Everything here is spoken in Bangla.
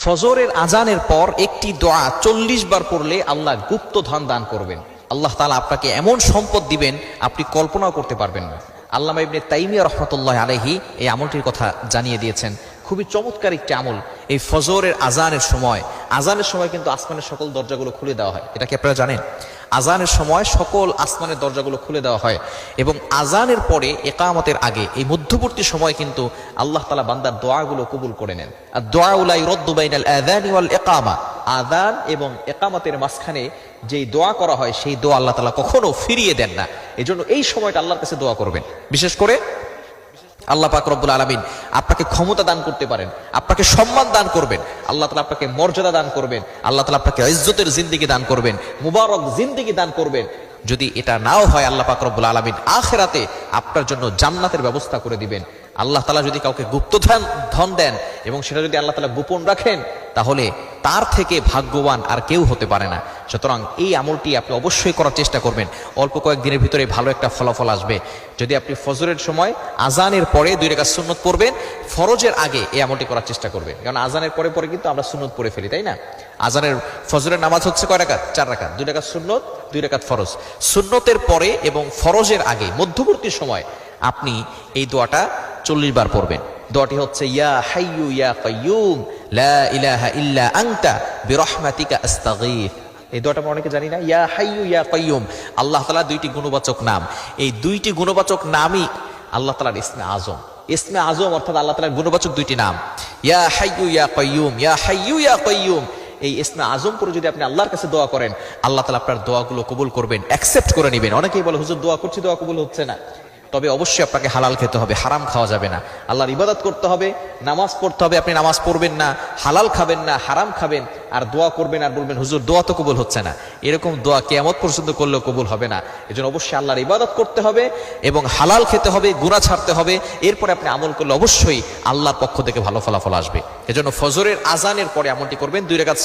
ফজরের আজানের পর একটি দোয়া ৪০ বার পড়লে আল্লাহ গুপ্ত ধন দান করবেন। আল্লাহ তাআলা আপনাকে এমন সম্পদ দিবেন আপনি কল্পনাও করতে পারবেন না। আল্লামা ইবনে তাইমিয়া রাহমাতুল্লাহি আলাইহি এই আমলটির কথা জানিয়ে দিয়েছেন। খুবই চমৎকার একটি আমল। এই ফজরের আজানের সময় কিন্তু আসমানের সকল দরজাগুলো খুলে দেওয়া হয়। এটা কি আপনারা জানেন? আজানের সময় সকল আসমানের দরজাগুলো খুলে দেওয়া হয় এবং আজানের পরে ইকামতের আগে এই মধ্যবর্তী সময় কিন্তু আল্লাহ তাআলা বান্দার দোয়াগুলো কবুল করে নেন। আর দোয়া লা ইউরাদ্দু বাইনাল আযানি ওয়াল ইকামা, আযান এবং ইকামতের মাঝখানে যেই দোয়া করা হয় সেই দোয়া আল্লাহ তাআলা কখনো ফিরিয়ে দেন না। এজন্য এই সময়টা আল্লাহর কাছে দোয়া করবেন। বিশেষ করে আল্লাহ পাক রব্বুল আলামিন আপনাকে ক্ষমতা দান করতে পারেন, আপনাকে সম্মান দান করবেন, আল্লাহ তাআলা আপনাকে মর্যাদা দান করবেন, আল্লাহ তাআলা আপনাকে ইজ্জতের জিন্দেগি দান করবেন, মুবারক জিন্দেগি দান করবেন। যদি এটা নাও হয় আল্লাহ পাক রব্বুল আলামিন আখিরাতে আপনার জন্য জান্নাতের ব্যবস্থা করে দিবেন। আল্লাহ তাআলা যদি কাউকে গুপ্তধন দেন এবং সেটা যদি আল্লাহ তাআলা গোপন রাখেন তাহলে তার থেকে ভাগ্যবান আর কেউ হতে পারে না। সুতরাং এই আমলটি আপনি অবশ্যই করার চেষ্টা করবেন। অল্প কয়েকদিনের ভিতরে ভালো একটা ফলাফল আসবে। যদি আপনি ফজরের সময় আজানের পরে 2 রাকাত সুন্নত পড়বেন, ফরজের আগে এই আমলটি করার চেষ্টা করবেন। কারণ আজানের পরে কিন্তু আমরা সুন্নত পড়ে ফেলি, তাই না? আজানের ফজরের নামাজ হচ্ছে কয় রাকাত? 4 রাকাত। 2 রাকাত সুন্নত, 2 রাকাত ফরজ। সুন্নতের পরে এবং ফরজের আগে মধ্যবর্তী সময় আপনি এই দোয়াটা 40 বার পড়বেন। দোয়াটি হচ্ছে ইয়া হাইয়ু ইয়া কাইয়ুম লা ইলাহা ইল্লা আনতা বিরহমাতিকা আস্তাগীথ। এই দোয়াটা আমরা অনেকে জানি না। ইয়া হাইয়ু ইয়া কাইয়ুম, আল্লাহ তাআলা 2টি গুণবাচক নাম। এই 2টি গুণবাচক নামই আল্লাহ তাআলার ইসমে আজম। ইসমে আজম অর্থাৎ আল্লাহ তাআলার গুণবাচক 2টি নাম, ইয়া হাইয়ু ইয়া কাইয়ুম, ইয়া হাইয়ু ইয়া কাইয়ুম। এই ইসমে আজম করে যদি আপনি আল্লাহর কাছে দোয়া করেন আল্লাহ তাআলা আপনার দোয়াগুলো কবুল করবেন, অ্যাকসেপ্ট করে নেবেন। অনেকেই বলে হুজুর দোয়া করছি, দোয়া কবুল হচ্ছে না। তবে অবশ্যই আপনাকে হালাল খেতে হবে, হারাম খাওয়া যাবে না। আল্লাহর ইবাদত করতে হবে, নামাজ পড়তে হবে। আপনি নামাজ পড়বেন না, হালাল খাবেন না, হারাম খাবেন, আর দোয়া করবেন আর বলবেন হুজুর দোয়া তো কবুল হচ্ছে না। এরকম দোয়া কিয়ামত পর্যন্ত করলেও কবুল হবে না। এজন্য অবশ্যই আল্লাহর ইবাদত করতে হবে এবং হালাল খেতে হবে, গুনাহ ছাড়তে হবে। এরপরে আপনি আমল করলে অবশ্যই আল্লাহর পক্ষ থেকে ভালো ফলাফল আসবে। এজন্য ফজরের আজানের পরে আমলটি করবেন। 2 রাকাত